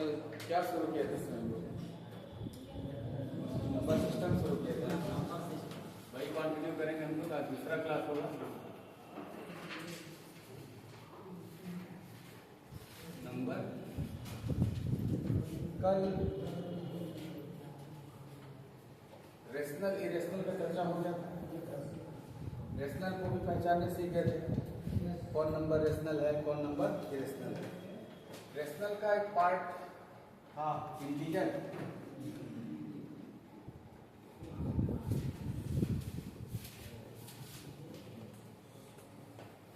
कल क्या शुरू किया था इसमें नंबर सिस्टम शुरू किया था, वही कंटिन्यू करेंगे हम लोग। आज दूसरा क्लास होगा। नंबर कल रेशनल इरेशनल का चर्चा हो गया था। रेशनल को भी पहचानने सीख गए थे, कौन नंबर रेशनल है कौन नंबर इरेशनल है। रेशनल का एक पार्ट हाँ इंटीजर,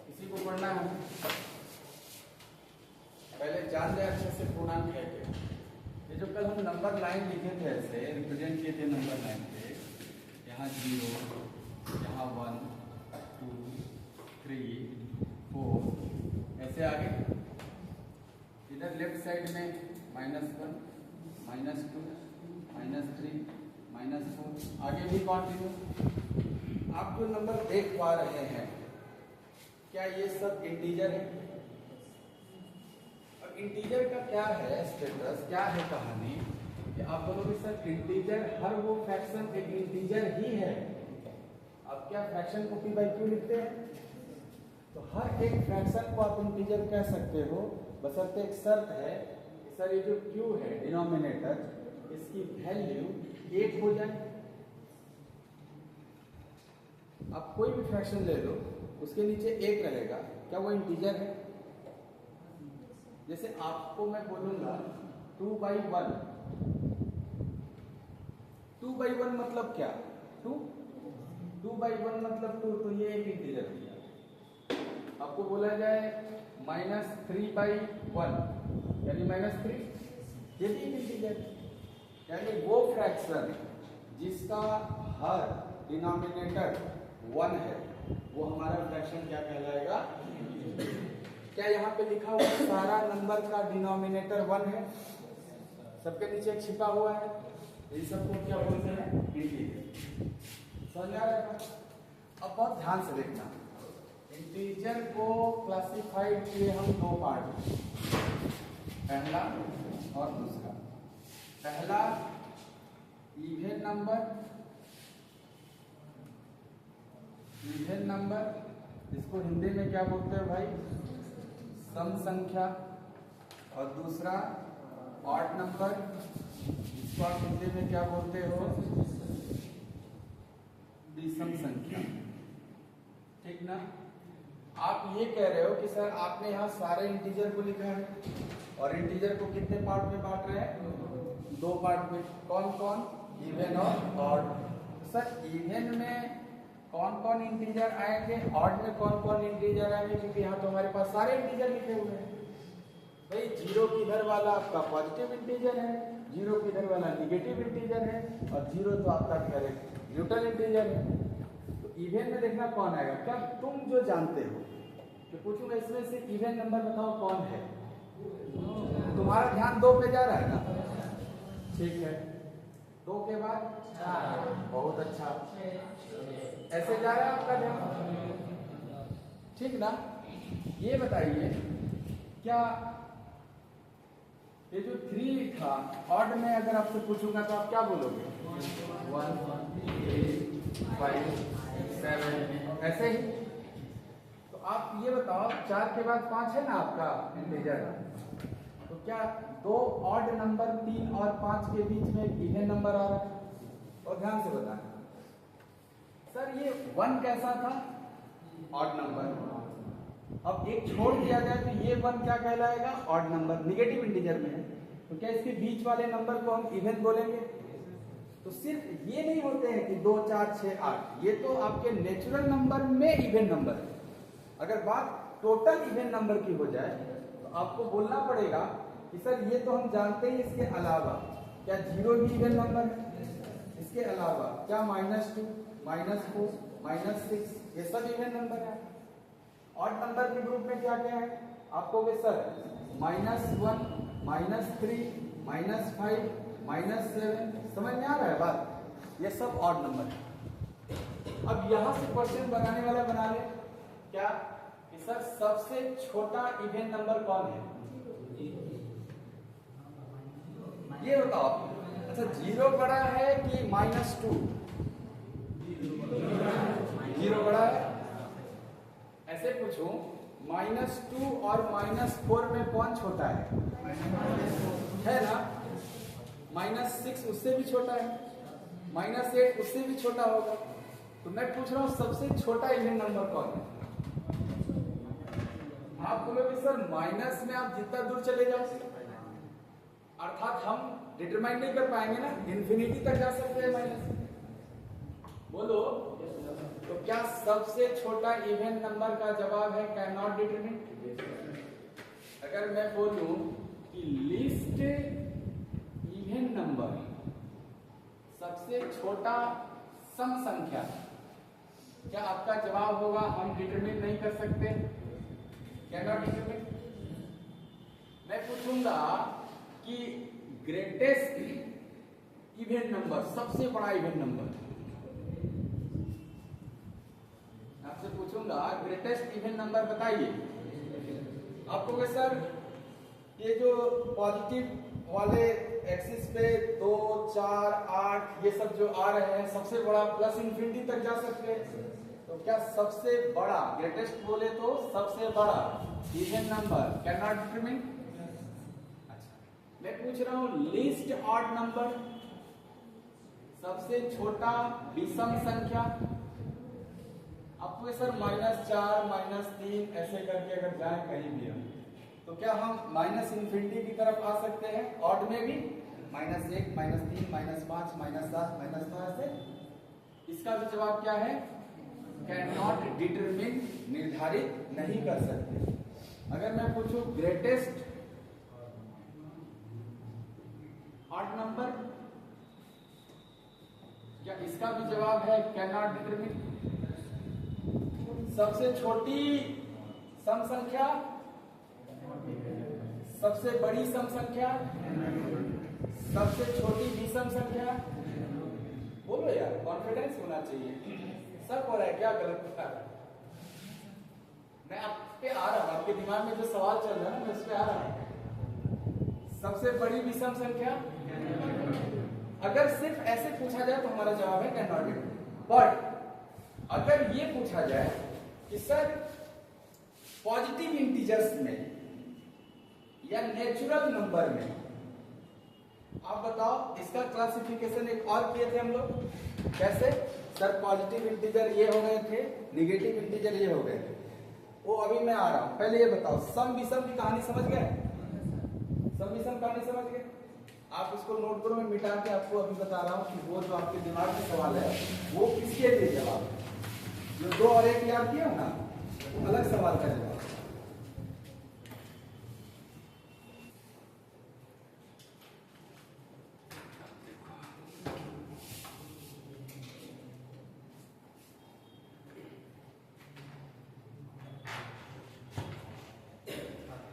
इसी को पढ़ना है। पहले जान ले अच्छे से पूर्णांक है क्या। ये जो कल हम नंबर लाइन लिखे थे, ऐसे रिप्रेजेंट किए थे नंबर लाइन पे, यहाँ 0, यहाँ 1, 2, 3, 4 ऐसे आगे। इधर लेफ्ट साइड में -1, -2, -3, -4 आगे भी कंटिन्यू। आप जो नंबर देख पा रहे हैं क्या ये सब इंटीजर है? और इंटीजर का क्या है स्टेटस, क्या है कहानी कि आप बोलोगे सर इंटीजर हर वो फ्रैक्शन एक इंटीजर ही है। आप क्या फ्रैक्शन को p/q लिखते हैं, तो हर एक फ्रैक्शन को आप इंटीजर कह सकते हो, बशर्ते एक शर्त है कि सर ये जो q है डिनोमिनेटर, इसकी वैल्यू 1 हो जाए। आप कोई भी फ्रैक्शन ले लो, उसके नीचे 1 रहेगा, क्या वो इंटीजर है? जैसे आपको मैं बोलूंगा 2/1, 2/1 मतलब क्या? 2/1 मतलब 2, तो ये एक इंटीजर दिया। आपको बोला जाए -3/1 यानी -3, ये भी इंटीजर। यानी वो फ्रैक्शन जिसका हर डिनोमिनेटर 1 है, वो हमारा फ्रैक्शन क्या कहलाएगा? क्या यहाँ पे लिखा हुआ सारा नंबर का डिनोमिनेटर 1 है? सबके नीचे एक छिपा हुआ है, ये सबको क्या बोलते हैं? इंटीजर। समझ आ रहा है? अब बहुत ध्यान से देखना, इंटीजर को क्लासिफाइड किए हम 2 पार्ट में, पहला और दूसरा। पहला इवन नंबर, इवन नंबर इसको हिंदी में क्या बोलते हैं भाई? सम संख्या। और दूसरा ऑड नंबर, इसको आप हिंदी में क्या बोलते हो? विषम संख्या। ठीक ना? आप ये कह रहे हो कि सर आपने यहाँ सारे इंटीजर को लिखा है और इंटीजर को कितने पार्ट में बांट रहे हैं? 2 पार्ट में। कौन कौन? इवन और ऑड। सर इवन में कौन कौन इंटीजर आएंगे, ऑड में कौन कौन इंटीजर आएंगे? क्योंकि यहाँ तो हमारे पास सारे इंटीजर लिखे हुए हैं भाई। 0 की इधर वाला आपका पॉजिटिव इंटीजर है, 0 की इधर वाला निगेटिव इंटीजर है, और 0 तो आपका न्यूट्रल इंटीजर है। तो इवन में देखना कौन आएगा। क्या तुम जो जानते हो तो पूछूंगा इसमें से इवन नंबर बताओ कौन है? तुम्हारा ध्यान 2 पे जा रहा है ना? ठीक है, 2 के बाद 4, बहुत अच्छा, ऐसे जा रहा है आपका ध्यान, ठीक ना? ये बताइए क्या ये जो 3 था ऑड में, अगर आपसे पूछूंगा तो आप क्या बोलोगे? 1, 3, 5, 7 ऐसे ही। तो आप ये बताओ 4 के बाद 5 है ना आपका इंटीजर, तो क्या 2 ऑड नंबर 3 और 5 के बीच में एक इवन नंबर आ रहा है? और ध्यान से बताना सर ये 1 कैसा था? Odd number. अब एक छोड़ दिया जाए तो ये 1 क्या कहलाएगा? ऑड नंबर, निगेटिव इंटीजर में है। तो क्या इसके बीच वाले नंबर को हम इवन बोलेंगे? तो सिर्फ ये नहीं होते हैं कि 2, 4, 6, 8, ये तो आपके नेचुरल नंबर में इवन नंबर है। अगर बात टोटल इवन नंबर की हो जाए तो आपको बोलना पड़ेगा कि सर ये तो हम जानते हैं, इसके अलावा क्या 0 भी इवन नंबर है? इसके अलावा क्या -2, -4, -6 ये सब इवन नंबर है। ऑड नंबर के ग्रुप में क्या क्या है? आपको वे सर -1, -3, -5, -7 समझ में आ रहा है बात? ये सब ऑड नंबर है। अब यहां से क्वेश्चन बनाने वाला बना ले क्या कि सर सबसे छोटा इवन नंबर कौन है? ये बताओ, अच्छा 0 बड़ा है कि -2? 0 बड़ा है। ऐसे पूछूं, -2 और -4 में कौन छोटा है ना? -6 उससे भी छोटा है, -8 उससे भी छोटा होगा। तो मैं पूछ रहा हूं सबसे छोटा इवन नंबर कौन है? आप बोलोगे सर माइनस में आप जितना दूर चले जाओ, अर्थात हम डिटरमाइन नहीं कर पाएंगे ना, इंफिनिटी तक जा सकते हैं माइनस। बोलो, तो क्या सबसे छोटा इवन नंबर का जवाब है कैन नॉट डिटरमिन? अगर मैं बोलूं कि लिस्ट इवन नंबर, सबसे छोटा सम संख्या, क्या आपका जवाब होगा हम डिटरमिन नहीं कर सकते, कैन नॉट डिटरमिन? मैं पूछूंगा कि ग्रेटेस्ट इवन नंबर, सबसे बड़ा इवन नंबर, आपसे पूछूंगा ग्रेटेस्ट इवन नंबर बताइए। आप कहोगे सर ये जो पॉजिटिव वाले एक्सिस पे 2, 4, 8 ये सब जो आ रहे हैं, सबसे बड़ा प्लस इंफिनिटी तक जा सकते हैं। तो क्या सबसे बड़ा, ग्रेटेस्ट बोले तो सबसे बड़ा even number can not determine? मैं पूछ रहा हूं लीस्ट ऑड नंबर, सबसे छोटा विषम संख्या। आपको सर -4, -3 ऐसे करके अगर जाए कहीं भी हम, तो क्या हम माइनस इंफिनिटी की तरफ आ सकते हैं? ऑड में भी -1, -3, -5, -7, -9 ऐसे। इसका भी जवाब क्या है? कैन नॉट डिटरमिन, निर्धारित नहीं कर सकते। अगर मैं पूछूं ग्रेटेस्ट ऑड नंबर, क्या इसका भी जवाब है कैन नॉट डिटरमिन? सबसे छोटी सम संख्या, सबसे बड़ी सम संख्या, सबसे छोटी विषम संख्या। बोलो यार, कॉन्फिडेंस होना चाहिए। सब हो रहा है क्या? गलत बता रहा है? मैं आप पे आ रहा हूं, आपके दिमाग में जो सवाल चल रहा है ना, मैं उस पे आ रहा हूं। सबसे बड़ी विषम संख्या, अगर सिर्फ ऐसे पूछा जाए तो हमारा जवाब है कैन नॉट डिटरमिन। बट अगर ये पूछा जाए कि सर पॉजिटिव इंटीजर्स में या नेचुरल नंबर में, आप बताओ, इसका क्लासिफिकेशन एक और किए थे हम लोग। कैसे? सर पॉजिटिव इंटीजर ये हो गए थे, निगेटिव इंटीजर ये हो गए थे। वो अभी मैं आ रहा हूं, पहले ये बताओ सम विषम की कहानी समझ गए? सम विषम कहानी समझ गए? आप इसको नोटबुक में मिटा के आपको अभी बता रहा हूं कि वो जो आपके दिमाग में सवाल है वो किसके लिए जवाब है। जो 2 और 1 याद किया ना, वो अलग सवाल का जवाब।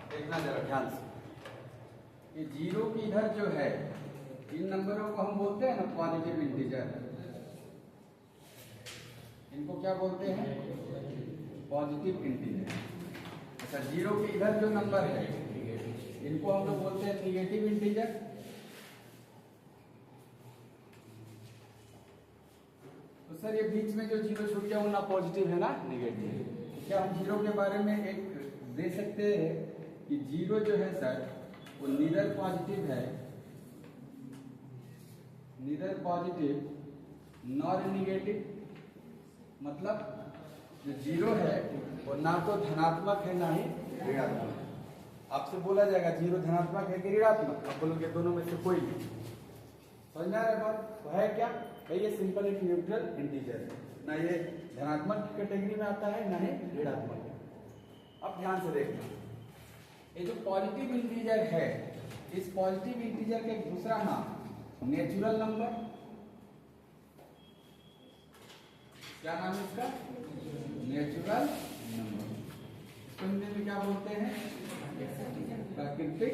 देखना जरा ध्यान से, ये 0 की इधर जो है, इन नंबरों को हम बोलते हैं ना पॉजिटिव इंटीजर। इनको क्या बोलते हैं? Positive integer. अच्छा 0 के इधर जो नंबर है, इनको हम लोग बोलते हैं निगेटिव इंटीजर। तो सर ये बीच में जो 0 छूट गया वो ना पॉजिटिव है ना निगेटिव। क्या हम 0 के बारे में एक दे सकते हैं कि 0 जो है सर वो नीदर पॉजिटिव है, नीदर पॉजिटिव नॉर नेगेटिव। मतलब जो 0 है वो ना तो धनात्मक है ना ही ऋणात्मक। आपसे बोला जाएगा 0 धनात्मक है कि ऋणात्मक, आप बोलोगे दोनों में से कोई नहीं। समझना है बात? तो है क्या भाई? ये सिंपल एक न्यूट्रल इंटीजर है, ना ये धनात्मक की कैटेगरी में आता है ना ही ऋणात्मक। अब ध्यान से देखना, ये जो पॉजिटिव इंटीजर है, इस पॉजिटिव इंटीजर का एक दूसरा नाम नेचुरल नंबर। क्या नाम है इसका? Natural number. इसको हिंदी में क्या बोलते हैं? प्राकृतिक।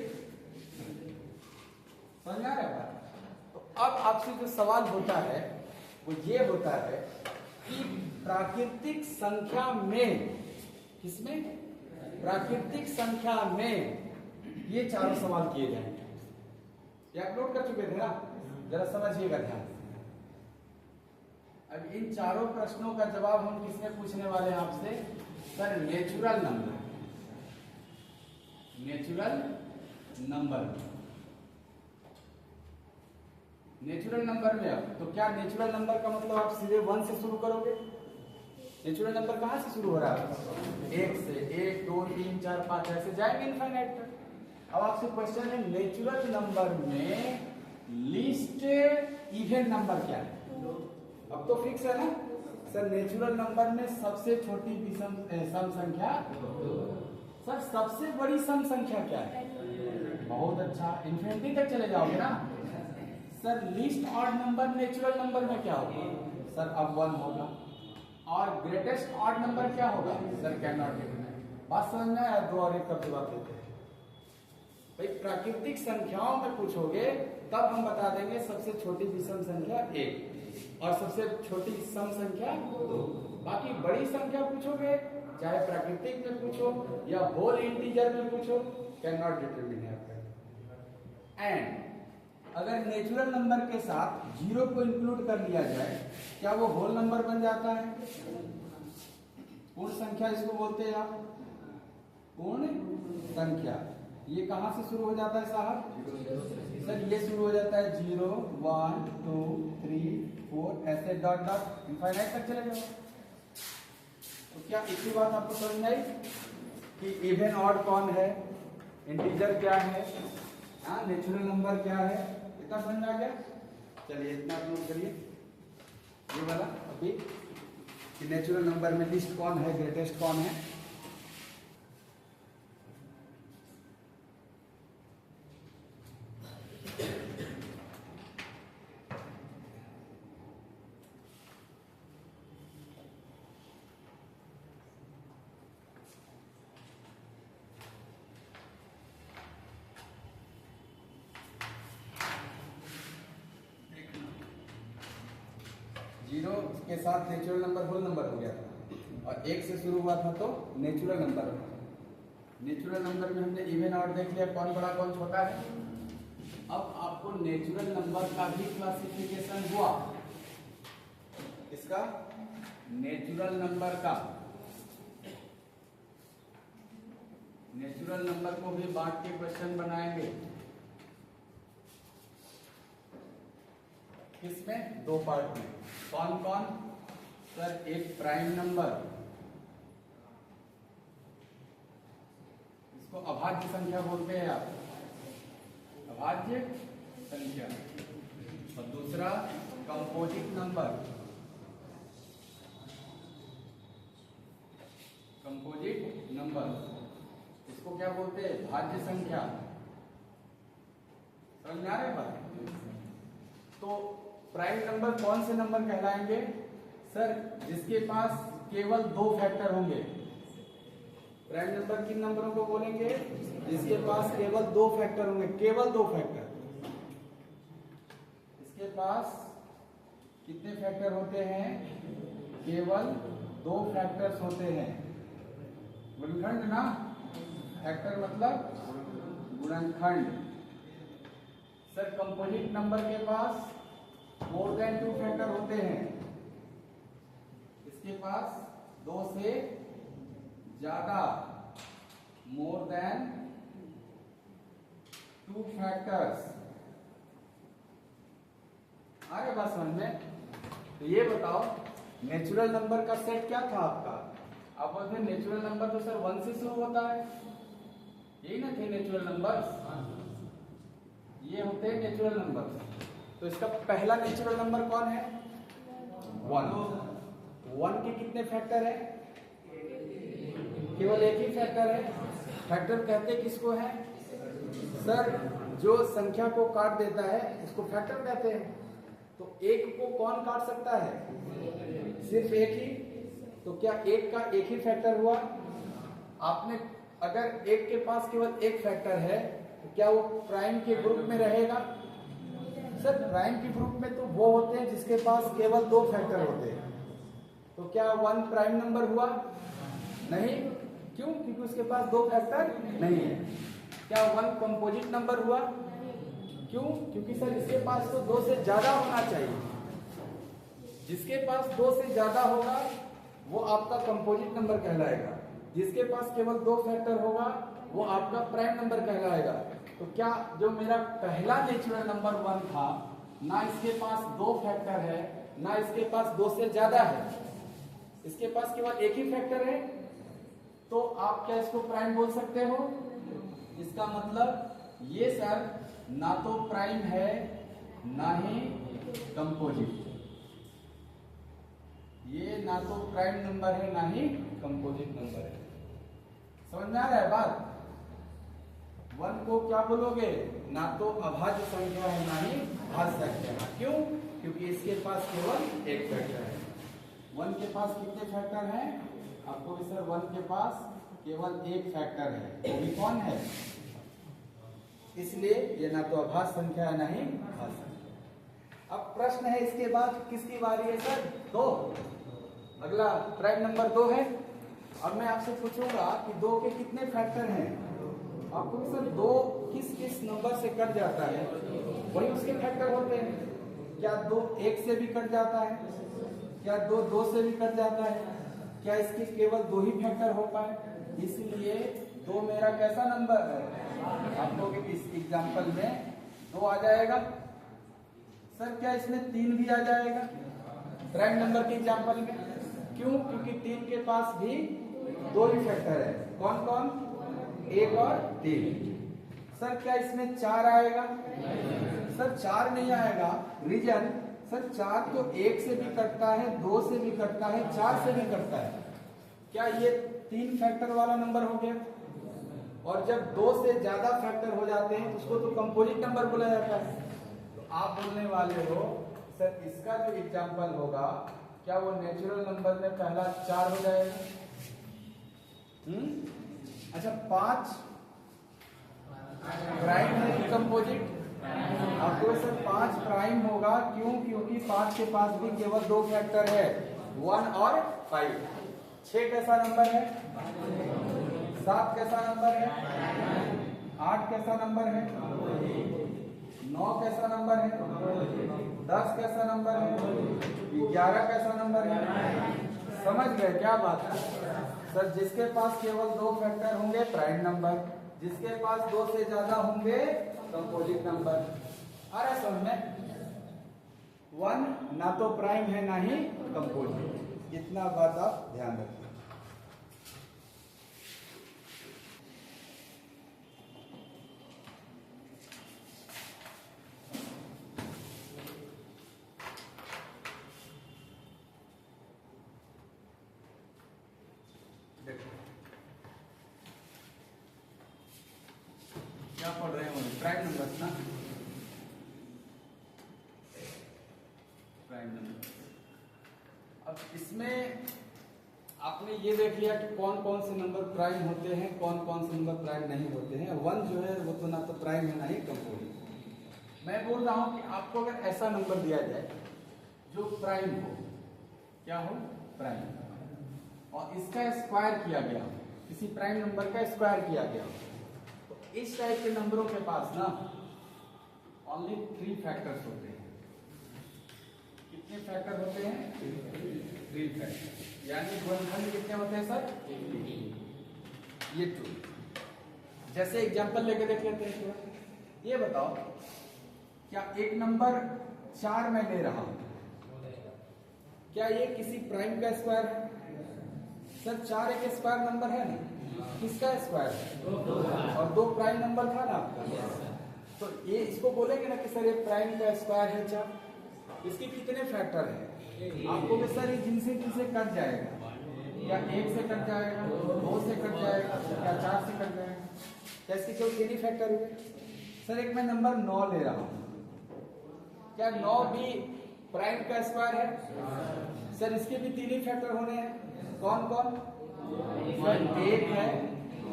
समझ आ रहा है बात? तो अब आपसे जो सवाल होता है वो ये होता है कि प्राकृतिक संख्या में, किसमें? प्राकृतिक संख्या में ये चारों सवाल किए जाएंगे। ये अपलोड कर चुके थे ना, जरा समझिएगा ध्यान से। अब इन चारों प्रश्नों का जवाब हम किसमें पूछने वाले हैं आपसे? Sir natural number, natural number, natural number में। अब तो क्या नेचुरल नंबर का मतलब आप सीधे 1 से शुरू करोगे? नेचुरल नंबर कहां से शुरू हो रहा है? 1 से, 1 2 3 4 5 ऐसे जाएंगे इनफाइनाइट तक। अब आपसे क्वेश्चन है नेचुरल नंबर में लीस्ट इवन नंबर क्या है? अब तो फिक्स है ना सर, नेचुरल नंबर में सबसे छोटी विषम सम संख्या। सर सबसे बड़ी सम संख्या क्या है? बहुत अच्छा, इन्फिनिटी तक चले जाओगे ना। Sir least odd number natural number में क्या होगा? सर अब 1 होगा। और ग्रेटेस्ट ऑड नंबर क्या होगा? Sir can not determine. बात समझ में आया? 2 और 1 का जवाब देते हैं भाई। प्राकृतिक संख्याओं में पूछोगे तब हम बता देंगे सबसे छोटी विषम संख्या 1 और सबसे छोटी सम संख्या 2। बाकी बड़ी संख्या पूछोगे, चाहे प्राकृतिक में पूछो या होल इंटीजर में पूछो, कैन नॉट डिटरमाइन है। एंड अगर नेचुरल नंबर के साथ 0 को इंक्लूड कर लिया जाए, क्या वो होल नंबर बन जाता है? पूर्ण संख्या इसको बोलते हैं आप, पूर्ण संख्या। ये कहां से शुरू हो जाता है साहब? सर ये शुरू हो जाता है 0 1 2 3 4 ऐसे डॉट डॉट इनफाइनाइट तक चले जाओ। तो क्या इसी बात आपको समझ आई कि इवन ऑड कौन है, इंटीजर क्या है, नेचुरल नंबर क्या है? इतना समझ में आ गया? चलिए इतना नोट करिए ये वाला अभी कि नेचुरल नंबर में लिस्ट कौन है, ग्रेटेस्ट कौन है। जीरो के साथ नेचुरल नंबर होल नंबर हो गया था और 1 से शुरू हुआ था तो नेचुरल नंबर। नेचुरल नंबर में हमने इवन ऑड देख लिया, कौन बड़ा कौन छोटा है। अब आपको नेचुरल नंबर का भी क्लासिफिकेशन हुआ, इसका नेचुरल नंबर का, नेचुरल नंबर को भी बांट के क्वेश्चन बनाएंगे। किसमें? 2 पार्ट में। कौन कौन? सर एक प्राइम नंबर, इसको अभाज्य संख्या बोलते हैं आप, अभाज्य संख्या। और दूसरा कंपोजिट नंबर, कंपोजिट नंबर, इसको क्या बोलते हैं? भाज्य संख्या। समझ में आ रहा है बात? तो प्राइम नंबर कौन से नंबर कहलाएंगे? सर जिसके पास केवल 2 फैक्टर होंगे। प्राइम नंबर किन नंबरों को बोलेंगे? जिसके पास केवल 2 फैक्टर होंगे, केवल 2 फैक्टर। इसके पास कितने फैक्टर होते हैं? केवल 2 फैक्टर्स होते हैं। गुणनखंड ना, फैक्टर मतलब गुणनखंड। सर कंपोजिट नंबर के पास मोर देन 2 फैक्टर होते हैं, इसके पास 2 से ज्यादा, मोर देन 2 फैक्टर्स। आगे बात समझ में? तो ये बताओ नेचुरल नंबर का सेट क्या था आपका? आप बोलते हैं नेचुरल नंबर तो सर 1 से शुरू होता है, यही ना थे नेचुरल नंबर्स? ये होते हैं नेचुरल नंबर। तो इसका पहला नेचुरल नंबर कौन है? 1। 1 के कितने फैक्टर है? केवल एक ही फैक्टर है। फैक्टर कहते किसको है? सर जो संख्या को काट देता है इसको फैक्टर कहते हैं। तो 1 को कौन काट सकता है? सिर्फ 1 ही। तो क्या 1 का एक ही फैक्टर हुआ? आपने अगर 1 के पास केवल 1 फैक्टर है तो क्या वो प्राइम के ग्रुप में रहेगा? सर प्राइम के ग्रुप में तो वो होते हैं जिसके पास केवल 2 फैक्टर होते हैं। तो क्या 1 प्राइम नंबर हुआ? नहीं। क्यों? क्योंकि उसके पास 2 फैक्टर नहीं है। क्या 1 कंपोजिट नंबर हुआ? क्यों? क्योंकि सर इसके पास तो 2 से ज्यादा होना चाहिए। जिसके पास 2 से ज्यादा होगा वो आपका कंपोजिट नंबर कहलाएगा। जिसके पास केवल 2 फैक्टर होगा वो आपका प्राइम नंबर कहलाएगा। तो क्या जो मेरा पहला नेचुरल नंबर 1 था, ना इसके पास 2 फैक्टर है, ना इसके पास 2 से ज्यादा है, इसके पास केवल एक ही फैक्टर है, तो आप क्या इसको प्राइम बोल सकते हो? इसका मतलब ये सर ना तो प्राइम है ना ही कंपोजिट। ये ना तो प्राइम नंबर है ना ही कंपोजिट नंबर है। समझ में आ रहा है बात? 1 को क्या बोलोगे? ना तो अभाज्य संख्या है ना ही भाज्य संख्या है। क्यों? क्योंकि इसके पास केवल एक फैक्टर है। 1 के पास कितने फैक्टर हैं? आपको भी सर 1 के पास केवल एक फैक्टर है, वो भी कौन है? इसलिए ये ना तो अभाज्य संख्या है ना ही भाज्य संख्या। अब प्रश्न है इसके बाद किसकी बारी है सर? 2। अगला प्राइम नंबर 2 है। अब मैं आपसे पूछूंगा कि 2 के कितने फैक्टर हैं? आपको भी सर 2 किस किस नंबर से कट जाता है वही उसके फैक्टर होते हैं। क्या 2 1 से भी कट जाता है? क्या 2 2 से भी कट जाता है? क्या इसके केवल 2 ही फैक्टर हो पाए? इसलिए 2 मेरा कैसा नंबर है? आप लोग इस एग्जांपल में 2 आ जाएगा। सर क्या इसमें 3 भी आ जाएगा प्राइम नंबर के एग्जांपल में? क्यों? क्योंकि 3 के पास भी 2 ही फैक्टर है। कौन कौन? 1 और 3। सर क्या इसमें 4 आएगा? सर 4 नहीं आएगा। रीजन सर 4 तो 1 से भी कटता है, 2 से भी कटता है, 4 से भी कटता है। क्या ये 3 फैक्टर वाला नंबर हो गया? और जब 2 से ज्यादा फैक्टर हो जाते हैं तो उसको तो कंपोजिट नंबर बोला जाता है। तो आप बोलने वाले हो सर इसका जो एग्जांपल होगा क्या वो नेचुरल नंबर में पहला 4 हो जाएगा? अच्छा 5 प्राइम है कि कंपोजिट? आपको सर 5 प्राइम होगा। क्यों? क्योंकि 5 के पास भी केवल 2 फैक्टर है, 1 और 5। 6 कैसा नंबर है? 7 कैसा नंबर है? 8 कैसा नंबर है? 9 कैसा नंबर है? 10 कैसा नंबर है? 11 कैसा नंबर है? समझ गए क्या बात है? सर जिसके पास केवल 2 फैक्टर होंगे प्राइम नंबर, जिसके पास 2 से ज्यादा होंगे कंपोजिट नंबर। आ रहा है समझ में? 1 ना तो प्राइम है ना ही कंपोजिट। इतना बात आप ध्यान रखिए। क्या पढ़ रहे हैं? प्राइम नंबर ना, प्राइम नंबर। अब इसमें आपने ये देख लिया कि कौन कौन से नंबर प्राइम होते हैं, कौन कौन से नंबर प्राइम नहीं होते हैं। 1 जो है वो तो ना तो प्राइम है ना ही कंपोजिट। मैं बोल रहा हूं कि आपको अगर ऐसा नंबर दिया जाए जो प्राइम हो, क्या हो? प्राइम, और इसका स्क्वायर किया गया, किसी प्राइम नंबर का स्क्वायर किया गया, इस टाइप के नंबरों के पास ना ओनली 3 फैक्टर्स होते हैं। कितने फैक्टर होते हैं? 3 फैक्टर। यानी गुणनखंड कितने होते हैं सर? ये 2। जैसे एग्जांपल लेके देख लेते हैं। ये बताओ क्या एक नंबर 4 मैं ले रहा हूं, क्या ये किसी प्राइम का स्क्वायर है? सर 4 एक स्क्वायर नंबर है ना? किसका स्क्वायर है? और 2 प्राइम नंबर था ना आपका। तो ये इसको बोलेंगे ना कि सर ये प्राइम का स्क्वायर है 4। इसके कितने फैक्टर है? आपको भी सर ये जिनसे जिनसे कट जाएगा, या 1 से कट जाएगा, 2 से कट जाएगा, या 4 से कट जाएगा। क्या इसके केवल 3 ही फैक्टर हुए? सर एक मैं नंबर 9 ले रहा हूं, क्या 9 भी प्राइम का स्क्वायर है? सर इसके भी 3 ही फैक्टर होने हैं। कौन कौन? सर 1 है,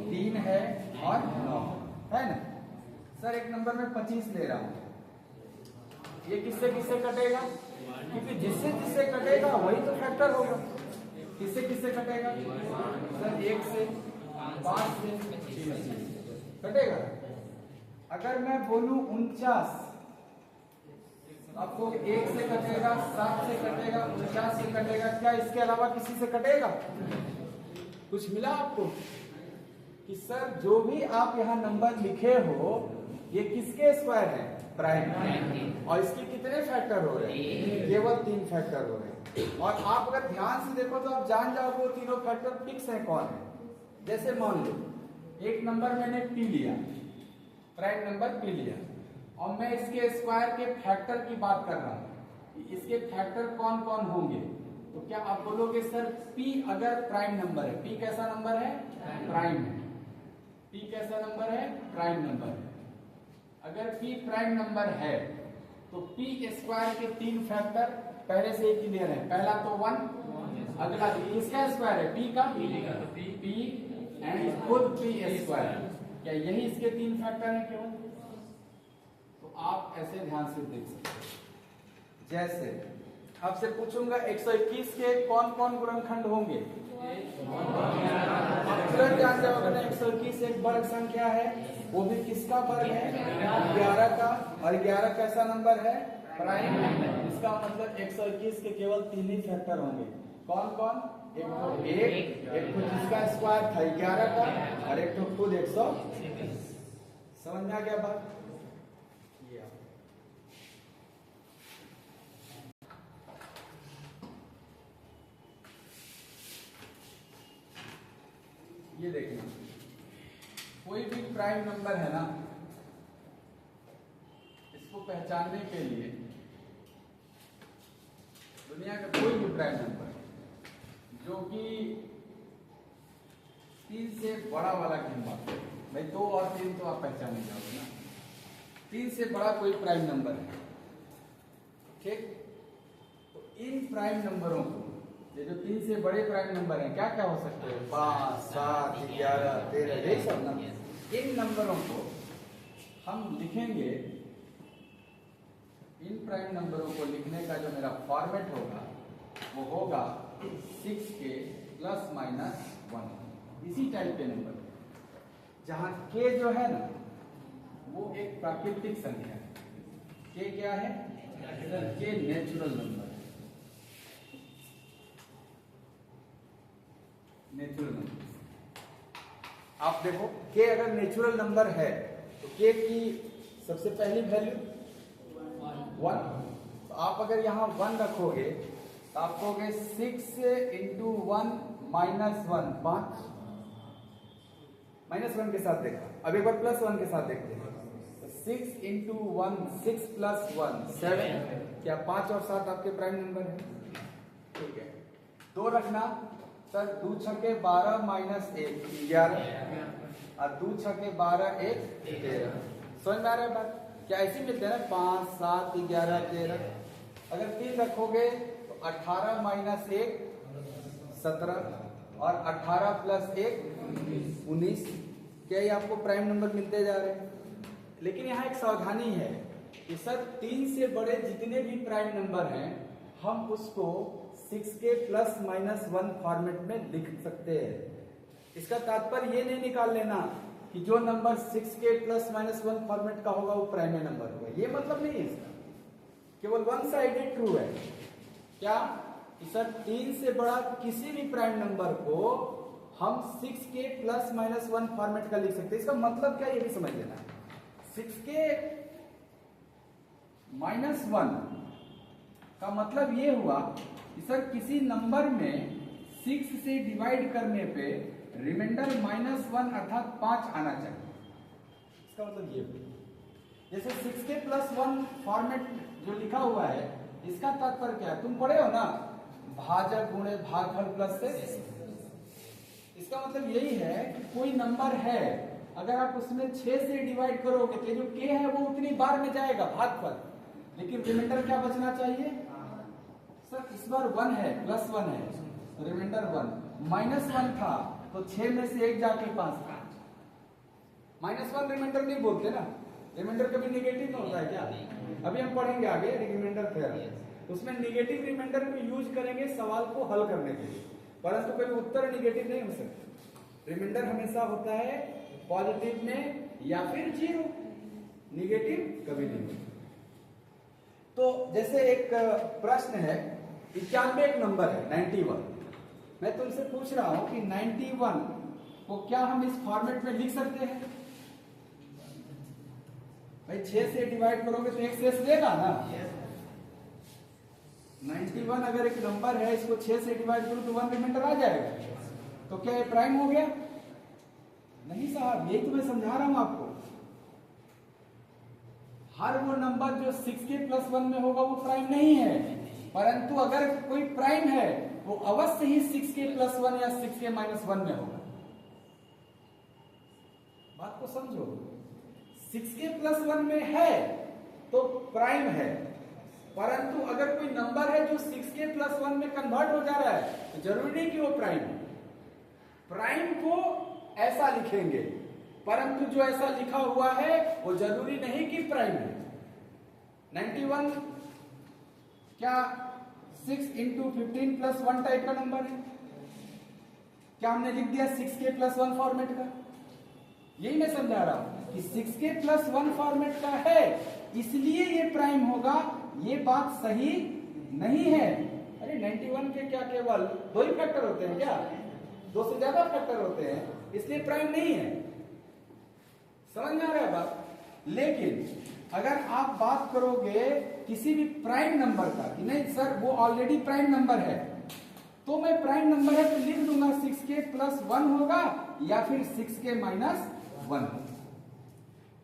3 है और 9 है ना। सर एक नंबर में 25 ले रहा हूं, ये किससे किससे कटेगा? क्योंकि जिससे जिससे कटेगा वही तो फैक्टर होगा। किससे किससे कटेगा? सर 1 से, 5 से, 3 से कटेगा। अगर मैं बोलूं 49 आपको 1 से कटेगा, 7 से कटेगा, 49 से कटेगा, क्या इसके अलावा किसी से कटेगा? कुछ मिला आपको कि सर जो भी आप यहाँ नंबर लिखे हो ये किसके स्क्वायर है? प्राइम। और इसके कितने फैक्टर हो रहे हैं? केवल 3 फैक्टर हो रहे हैं। और आप अगर ध्यान से देखो तो आप जान जाओगे वो तीनों फैक्टर फिक्स है कौन है। जैसे मान लो एक नंबर मैंने पी लिया, प्राइम नंबर पी लिया, और मैं इसके स्क्वायर के फैक्टर की बात कर रहा हूं, इसके फैक्टर कौन कौन होंगे, तो क्या आप बोलोगे सर P अगर प्राइम नंबर है, P कैसा नंबर है? प्राइम है। P कैसा नंबर है? प्राइम नंबर है। अगर P प्राइम नंबर है तो P स्क्वायर के 3 फैक्टर पहले से ही क्लियर है। पहला तो 1, अगला किसका स्क्वायर है? P का, P एंड खुद P स्क्वायर। क्या यही इसके 3 फैक्टर हैं केवल? तो आप ऐसे ध्यान से देख सकते हैं। जैसे आपसे पूछूंगा 121 के कौन कौन गुणनखंड होंगे? आप तुरंत जान जाओगे ना 121 एक वर्ग संख्या है, वो भी किसका वर्ग है? 11 का। और 11 कैसा नंबर है? प्राइम। इसका मतलब 121 के केवल 3 ही फैक्टर होंगे। कौन कौन? एक तो जिसका स्क्वायर था 11 का, और एक तो खुद 100। समझ में आ गया बात? ये देखिए कोई भी प्राइम नंबर है ना, इसको पहचानने के लिए दुनिया का कोई भी प्राइम नंबर जो कि 3 से बड़ा वाला गिनवा, भाई 2 और 3 तो आप पहचाने जाओगे ना, 3 से बड़ा कोई प्राइम नंबर है, ठीक? तो इन प्राइम नंबरों को, ये जो 3 से बड़े प्राइम नंबर हैं, क्या क्या हो सकते हैं? 5, 7, 11, 13, यही सब ना। इन नंबरों को हम लिखेंगे, इन प्राइम नंबरों को लिखने का जो मेरा फॉर्मेट होगा वो होगा 6k ± 1। इसी टाइप के नंबर, जहां k जो है ना वो एक प्राकृतिक संख्या है। k क्या है? k natural number, natural number. आप देखो k अगर नेचुरल नंबर है तो k की सबसे पहली वैल्यू 1। तो आप अगर यहाँ 1 रखोगे तो आप कहोगे 6 × 1 - 1 5। -1 के साथ देखा, अब एक बार +1 के साथ देखते हैं। तो 6 × 1 6 + 1 7। क्या 5 और 7 आपके प्राइम नंबर है? ठीक है। 2 रखना सर, 2 छके 12 - 1 11, और 2 छके 12 1 13। समझ में आ रहा है बात? क्या ऐसे मिलते हैं ना 5 7 11 13। अगर 3 रखोगे तो 18 - 1 17, और 18 + 1 19। क्या ये आपको प्राइम नंबर मिलते जा रहे हैं? लेकिन यहाँ एक सावधानी है कि सर 3 से बड़े जितने भी प्राइम नंबर हैं हम उसको 6k ± 1 फॉर्मेट में लिख सकते हैं। इसका तात्पर्य ये नहीं निकाल लेना कि जो नंबर 6k ± 1 फॉर्मेट का होगा वो प्राइम नंबर होगा, ये मतलब नहीं है इसका। केवल वन साइडेड ट्रू है। क्या कि सर 3 से बड़ा किसी भी प्राइम नंबर को हम 6k ± 1 फॉर्मेट का लिख सकते हैं। इसका मतलब क्या ये भी समझ लेना। 6k - 1 का मतलब ये हुआ कि सर किसी नंबर में 6 से डिवाइड करने पे रिमाइंडर -1 अर्थात 5 आना चाहिए। इसका मतलब ये हुआ। जैसे 6k + 1 फॉर्मेट जो लिखा हुआ है, इसका तात्पर्य क्या है? तुम पढ़े हो ना, भाजक गुणे भागफल प्लस से। इसका मतलब यही है कि कोई नंबर है, अगर आप उसमें 6 से डिवाइड करोगे तो जो k है वो उतनी बार में जाएगा भागफल, लेकिन रिमाइंडर क्या बचना चाहिए? सर इस बार 1 है, +1 है, रिमाइंडर 1 -1 था तो 6 में से 1 जाके 5 था। -1 रिमाइंडर नहीं बोलते ना, रिमाइंडर कभी निगेटिव में होता है क्या? अभी हम पढ़ेंगे आगे रिमाइंडर थ्योरम, उसमें निगेटिव रिमाइंडर को यूज करेंगे सवाल को हल करने के लिए, परंतु कभी उत्तर निगेटिव नहीं हो सकता। रिमाइंडर हमेशा होता है पॉजिटिव में या फिर 0, निगेटिव कभी नहीं। तो जैसे एक प्रश्न है, 91 एक नंबर है 91, मैं तुमसे पूछ रहा हूं कि 91 को क्या हम इस फॉर्मेट में लिख सकते हैं? भाई 6 से डिवाइड करोगे तो एक शेष देगा ना। 91 अगर एक नंबर है, इसको 6 से डिवाइड करो तो 1 रिमाइंडर आ जाएगा। तो क्या ये प्राइम हो गया? नहीं साहब, यही तो मैं समझा रहा हूं आपको। हर वो नंबर जो 6k + 1 में होगा वो प्राइम नहीं है, परंतु अगर कोई प्राइम है वो अवश्य ही 6k + 1 या 6k - 1 में होगा। बात को समझो, 6k + 1 में है तो प्राइम है, परंतु अगर कोई नंबर है जो 6k + 1 में कन्वर्ट हो जा रहा है तो जरूरी नहीं कि वो प्राइम है। प्राइम को ऐसा लिखेंगे, परंतु जो ऐसा लिखा हुआ है वो जरूरी नहीं कि प्राइम है। 91 क्या 6 × 15 + 1 टाइप का नंबर है? क्या हमने लिख दिया 6k + 1 फॉर्मेट का? यही मैं समझा रहा हूं कि 6k + 1 फॉर्मेट का है इसलिए ये प्राइम होगा, ये बात सही नहीं है। अरे 91 के क्या केवल 2 ही फैक्टर होते हैं क्या? 2 से ज्यादा फैक्टर होते हैं, इसलिए प्राइम नहीं है। समझ में आ रहा है बात? लेकिन अगर आप बात करोगे किसी भी प्राइम नंबर का कि नहीं सर वो ऑलरेडी प्राइम नंबर है, तो मैं प्राइम नंबर है तो लिख दूंगा 6k + 1 होगा या फिर 6k - 1।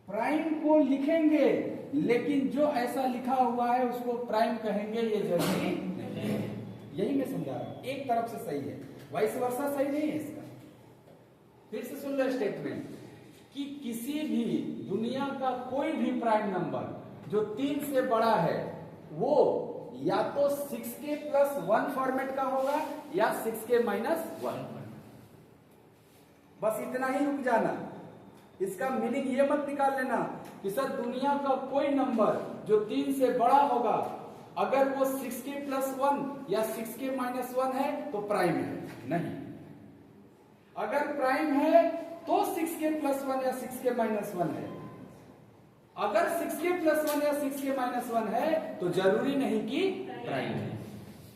प्राइम को लिखेंगे, लेकिन जो ऐसा लिखा हुआ है उसको प्राइम कहेंगे, ये जरूरी नहीं। यही मैं समझा रहा हूं। एक तरफ से सही है, वाइस वर्सा सही नहीं है इसका। फिर से सुन लो स्टेटमेंट कि किसी भी दुनिया का कोई भी प्राइम नंबर जो 3 से बड़ा है वो या तो 6k + 1 फॉर्मेट का होगा या 6k - 1। बस इतना ही रुक जाना। इसका मीनिंग ये मत निकाल लेना कि सर दुनिया का कोई नंबर जो 3 से बड़ा होगा अगर वो 6k + 1 या 6k - 1 है तो प्राइम है। नहीं, अगर प्राइम है तो 6k + 1 या 6k - 1 है। अगर 6k + 1 या 6k - 1 है तो जरूरी नहीं कि प्राइम है।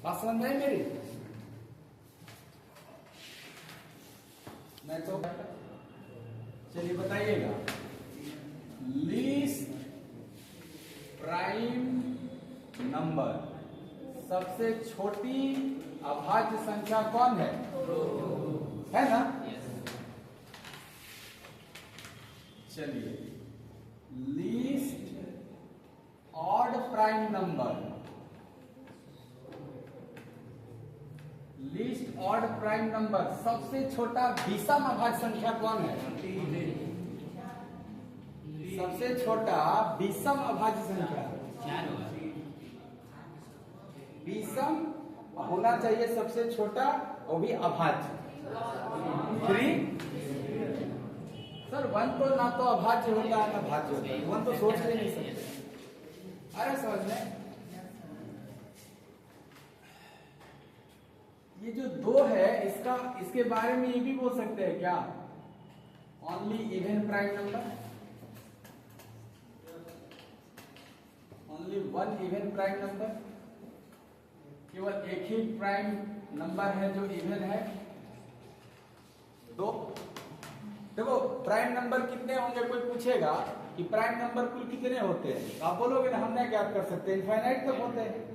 बात समझ में आई मेरी? मैं तो चलिए बताइएगा, लीस्ट प्राइम नंबर, सबसे छोटी अभाज्य संख्या कौन है ना? चलिए, least odd prime number, least odd prime number, सबसे छोटा विषम अभाज्य संख्या कौन है? सबसे छोटा विषम अभाज्य संख्या विषम होना चाहिए सबसे छोटा, वो भी अभाज्य। 3 सर 1 तो ना तो अभाज्य होता है ना भाज्य होता है, 1 तो सोच ही नहीं सकते। अरे समझ में, ये जो 2 है इसके बारे में ये भी बोल सकते हैं क्या? Only even prime number, only 1 even prime number, केवल एक ही प्राइम नंबर है जो इवन है। 2 देखो प्राइम नंबर कितने होंगे, कोई पूछेगा कि प्राइम नंबर कुल कितने होते हैं, आप बोलोगे ना हम नहीं ज्ञात कर सकते, इनफाइनाइट तक होते हैं।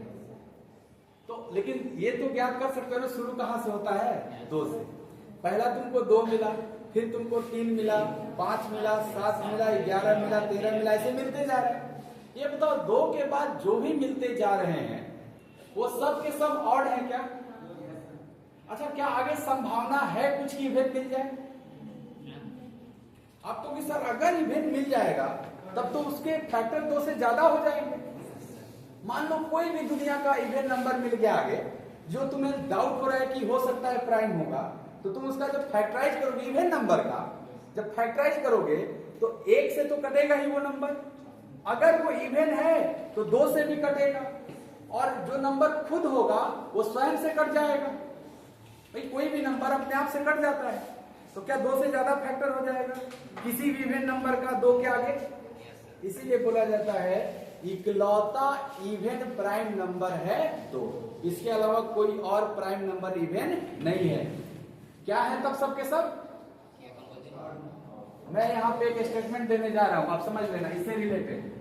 तो लेकिन ये तो ज्ञात कर सकते हो ना, शुरू कहां से होता है? 2 से। पहला तुमको 2 मिला, फिर तुमको 3 मिला, 5 मिला, 7 मिला, 11 मिला, 13 मिला, ऐसे मिलते जा रहे हैं। ये बताओ 2 के बाद जो भी मिलते जा रहे हैं वो सब के सब ऑड है क्या? अच्छा, क्या आगे संभावना है कुछ की इवेंट मिल जाए? आपको भी सर अगर इवेंट मिल जाएगा तब तो उसके फैक्टर 2 से ज्यादा हो जाएंगे। मान लो कोई भी दुनिया का इवेंट नंबर मिल गया आगे जो तुम्हें डाउट हो रहा है कि हो सकता है प्राइम होगा, तो तुम उसका जब फैक्टराइज करोगे इवेंट नंबर का, जब फैक्टराइज करोगे तो 1 से तो कटेगा ही वो नंबर, अगर वो इवेंट है तो 2 से भी कटेगा, और जो नंबर खुद होगा वो स्वयं से कट जाएगा। भाई कोई भी नंबर अपने आप से कट जाता है, तो क्या 2 से ज्यादा फैक्टर हो जाएगा किसी भी इवेंट नंबर का 2 के आगे? इसीलिए बोला जाता है इकलौता इवन प्राइम नंबर है 2। इसके अलावा कोई और प्राइम नंबर इवन नहीं है। क्या है तब सबके सब? मैं यहाँ पे एक स्टेटमेंट देने जा रहा हूं, आप समझ लेना इससे रिलेटेड।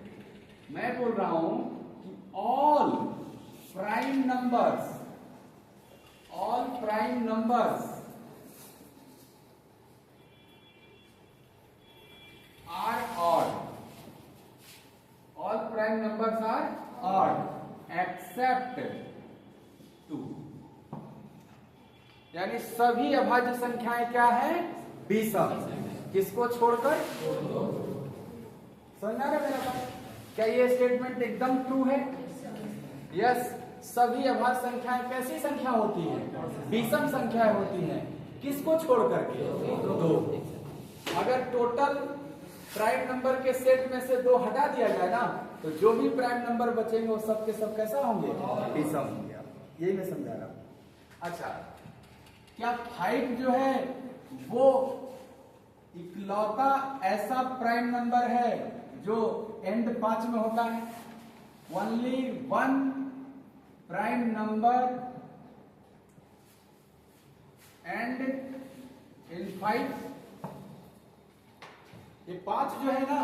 मैं बोल रहा हूं कि all prime numbers are odd, all prime numbers are odd except 2। यानी सभी अभाज्य संख्याएं क्या है? विषम। किसको छोड़कर? समझ आ रहा है मेरा बात? क्या ये स्टेटमेंट एकदम ट्रू है? यस। सभी अभाज्य संख्याएं कैसी संख्या होती है? विषम संख्याएं होती हैं। किसको छोड़ करके? 2। अगर टोटल प्राइम नंबर के सेट में से 2 हटा दिया जाए ना, तो जो भी प्राइम नंबर बचेंगे वो सब के सब कैसा होंगे? विषम होंगे। यही मैं समझा रहा हूं। अच्छा, क्या 5 जो है वो इकलौता ऐसा प्राइम नंबर है जो एंड 5 में होता है? Only one prime number and in 5। ये 5 जो है ना,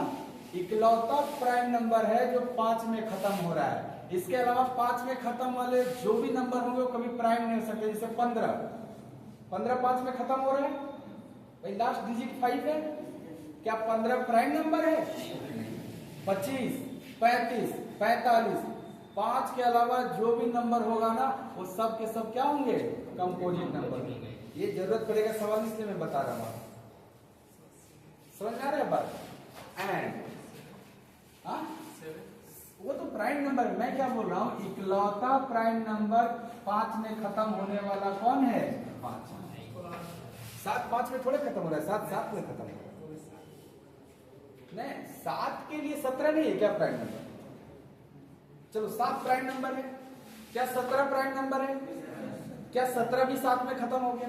इकलौता प्राइम नंबर है जो 5 में खत्म हो रहा है। इसके अलावा 5 में खत्म वाले जो भी नंबर होंगे वो कभी प्राइम नहीं हो सकते। जैसे 15 5 में खत्म हो रहा है भाई, लास्ट डिजिट 5 है। क्या 15 प्राइम नंबर है? 25 35 45 5 के अलावा जो भी नंबर होगा ना वो सब के सब क्या होंगे? कंपोजिट नंबर होंगे। ये जरूरत पड़ेगा सवाल, इसलिए मैं बता रहा हूं। समझ आ रहा है बात? एंड वो तो प्राइम नंबर। मैं क्या बोल रहा हूं? इकलौता प्राइम नंबर 5 में खत्म होने वाला कौन है? 5। 7 5 में थोड़े खत्म हो रहा है, 7 7 में खत्म हो रहा है। नहीं, 7 के लिए 17 नहीं है क्या प्राइम नंबर? चलो 7 प्राइम नंबर है। क्या 17 प्राइम नंबर है? क्या 17 भी 7 में खत्म हो गया?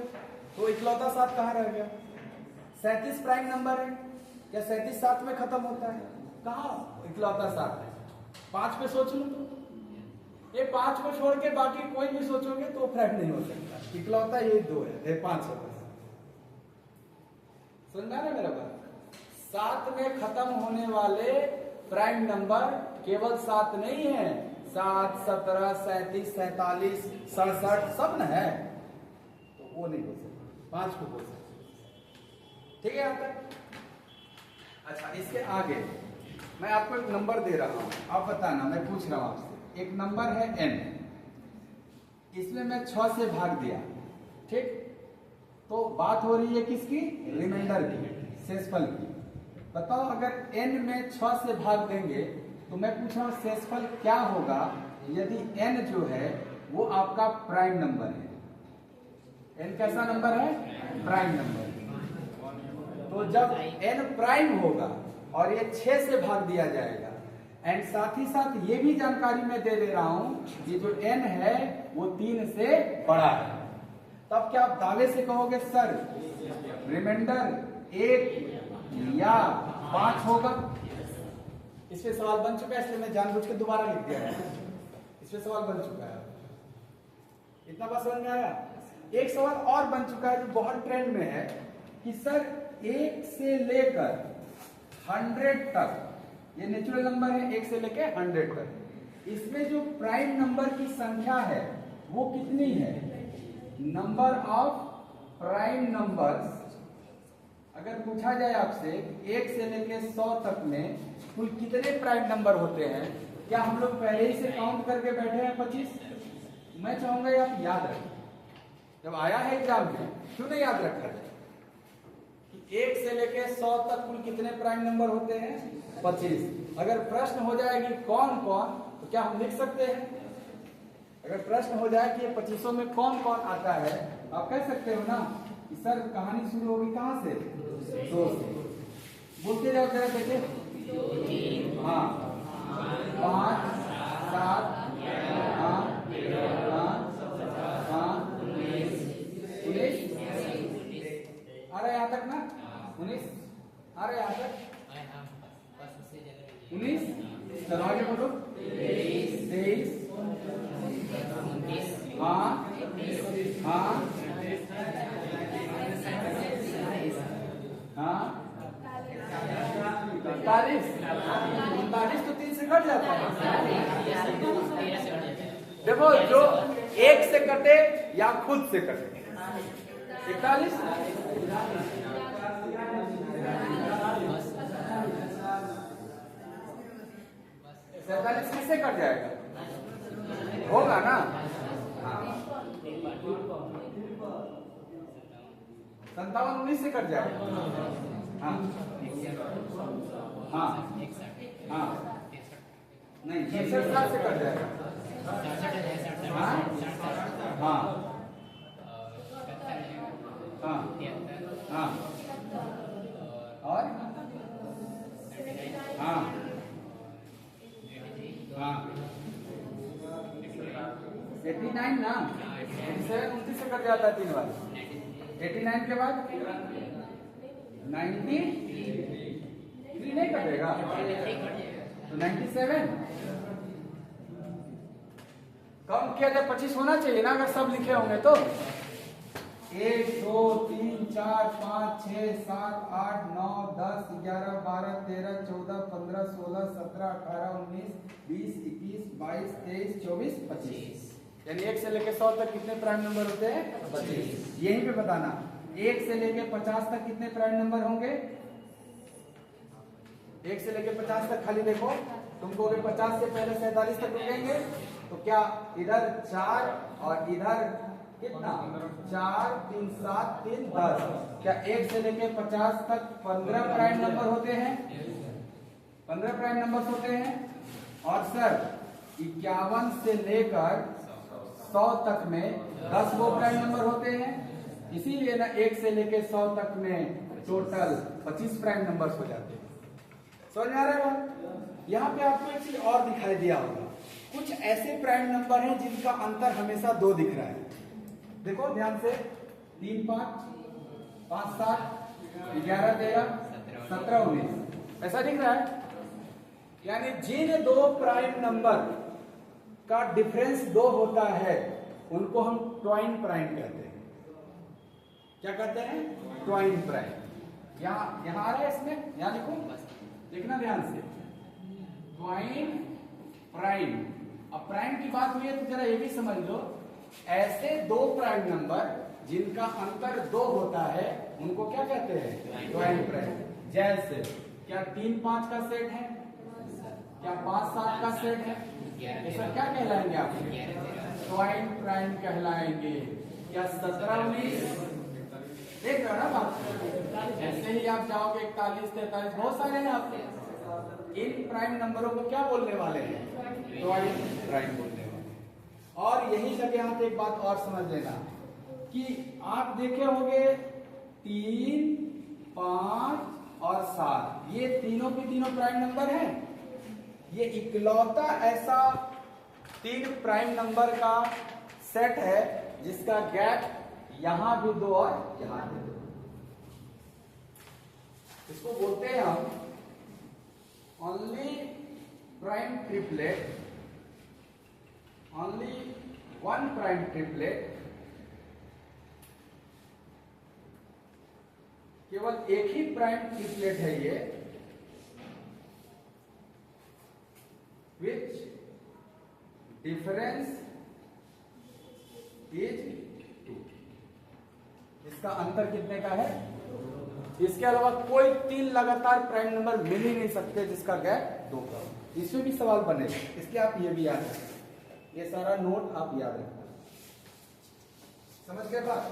तो इकलौता 7 कहां रह गया? 37 प्राइम नंबर है। क्या 37 7 में खत्म होता है? कहां? इकलौता 7 है। 5 पे सोच लो तो ये 5 को छोड़ के बाकी कोई भी सोचोगे तो प्राइम नहीं हो सकता। इकलौता ये 2 है, ये 5 है। समझा ना मेरा बात? 7 में खत्म होने वाले प्राइम नंबर केवल 7 नहीं है, 7 17 37 47 67 सब न है। तो वो नहीं हो सकता, 5 को बोल सकते। ठीक है यहाँ तक? अच्छा, इसके आगे मैं आपको एक नंबर दे रहा हूं, आप बताना। मैं पूछ रहा हूं आपसे, एक नंबर है n, इसमें मैं 6 से भाग दिया। ठीक, तो बात हो रही है किसकी? रिमाइंडर की, शेषफल की। बताओ अगर n में 6 से भाग देंगे तो मैं पूछ रहा हूं शेषफल क्या होगा यदि n जो है वो आपका प्राइम नंबर है। n कैसा नंबर है? Prime number. तो जब n प्राइम होगा और ये 6 से भाग दिया जाएगा, एंड साथ ही साथ ये भी जानकारी मैं दे रहा हूं कि जो n है वो 3 से बड़ा है, तब क्या आप दावे से कहोगे सर रिमाइंडर 1 या 5 होगा? इस पे सवाल बन चुका है, इसलिए मैं जानबूझ के दोबारा लिख दिया है। इस पे सवाल बन चुका है। इतना बात समझ में आया? एक सवाल और बन चुका है जो बहुत ट्रेंड में है कि सर 1 से लेकर 100 तक, ये नेचुरल नंबर है 1 से लेकर 100 तक, इसमें जो प्राइम नंबर की संख्या है वो कितनी है? Number of prime numbers. अगर पूछा जाए आपसे 1 से लेकर 100 तक में कुल कितने प्राइम नंबर होते हैं, क्या हम लोग पहले ही से काउंट करके बैठे हैं 25? मैं चाहूंगा आप याद रखें, जब आया है एग्जाम में क्यों नहीं याद रखा है कि 1 से लेकर 100 तक कुल कितने प्राइम नंबर होते हैं? 25। अगर प्रश्न हो जाएगी कौन कौन, तो क्या हम लिख सकते हैं? अगर प्रश्न हो जाए कि ये 25 में कौन कौन आता है, आप कह सकते हो ना कि सर कहानी शुरू होगी कहां से? 2 से। बोलते जाओ जरा, देखे। हाँ, 5 7 8 19 आ रहा है यहाँ तक ना? 19 आ रहा है यहाँ तक? 19। चलो आगे बोलो। हाँ हाँ 39 तो 3 से कट जाता है। देखो जो 1 से कटे या खुद से कटे 41 47 किससे कट जाएगा? होगा ना? 57 19 से कट जाएगा। हाँ हाँ हाँ नहीं 67 से कट जाएगा। हाँ हाँ हाँ हाँ और हाँ हाँ 89 ना 87 29 से कट जाता है 3 बार। 89 के बाद 93 नहीं कटेगा तो 97 कम किया जाए 25 होना चाहिए ना अगर सब लिखे होंगे तो 1 2 3 4 5 6 7 8 9 10 11 12 13 14 15 16 17 18 19 20 21 22 23 24 25 यानी 1 से लेके 100 तक कितने प्राइम नंबर होते हैं? 25। यहीं पे बताना 1 से लेके 50 तक कितने प्राइम नंबर होंगे? 1 से लेके 50 तक खाली देखो तुमको 50 से पहले 47 तक रुकेंगे तो क्या इधर 4 और इधर कितना 4 3 7 3 10 क्या 1 से लेके 50 तक 15 प्राइम नंबर होते हैं? 15 प्राइम नंबर होते हैं। और सर 51 से लेकर 100 तक में 10 वो प्राइम नंबर होते हैं। इसीलिए ना 1 से लेके 100 तक में टोटल 25 प्राइम नंबर्स हो जाते हैं। समझ में आ रहा है? यहाँ पे आपको एक चीज और दिखाई दिया होगा कुछ ऐसे प्राइम नंबर हैं जिनका अंतर हमेशा 2 दिख रहा है। देखो ध्यान से 3 5 5 7 11 13 17 19 ऐसा दिख रहा है। यानी जिन 2 प्राइम नंबर का डिफरेंस 2 होता है उनको हम ट्वाइन प्राइम कहते हैं। क्या कहते हैं? Twine prime. यहाँ आ रहा है इसमें, यहाँ लिखो देखना ध्यान से ट्वाइन प्राइम। अब प्राइम की बात हुई है तो जरा ये भी समझ लो ऐसे 2 प्राइम नंबर जिनका अंतर 2 होता है उनको क्या कहते हैं? Twine prime. जैसे क्या 3 5 का सेट है? क्या 5 7 का सेट है? ऐसा क्या कहलाएंगे आप? ट्वाइन प्राइम कहलाएंगे। क्या 17 19 देख रहे हो ना बात? ऐसे ही आप जाओगे 41 43 बहुत सारे हैं आपके। इन प्राइम नंबरों को क्या बोलने वाले हैं? ट्वाइन प्राइम बोलने वाले। और यही जगह आप एक बात और समझ लेना कि आप देखे होंगे 3 5 और 7 ये तीनों के तीनों प्राइम नंबर हैं। ये इकलौता ऐसा 3 प्राइम नंबर का सेट है जिसका गैप यहां भी 2 और यहां भी 2। इसको बोलते हैं हम only prime triplet, only 1 prime triplet. केवल एक ही प्राइम ट्रिपलेट है ये which difference is 2। इसका अंतर कितने का है? इसके अलावा कोई 3 लगातार प्राइम नंबर मिल ही नहीं सकते जिसका गैप 2 का। इसमें भी सवाल बनेगा, इसलिए आप ये भी याद रखें। ये सारा नोट आप याद रखें। समझ गए बात?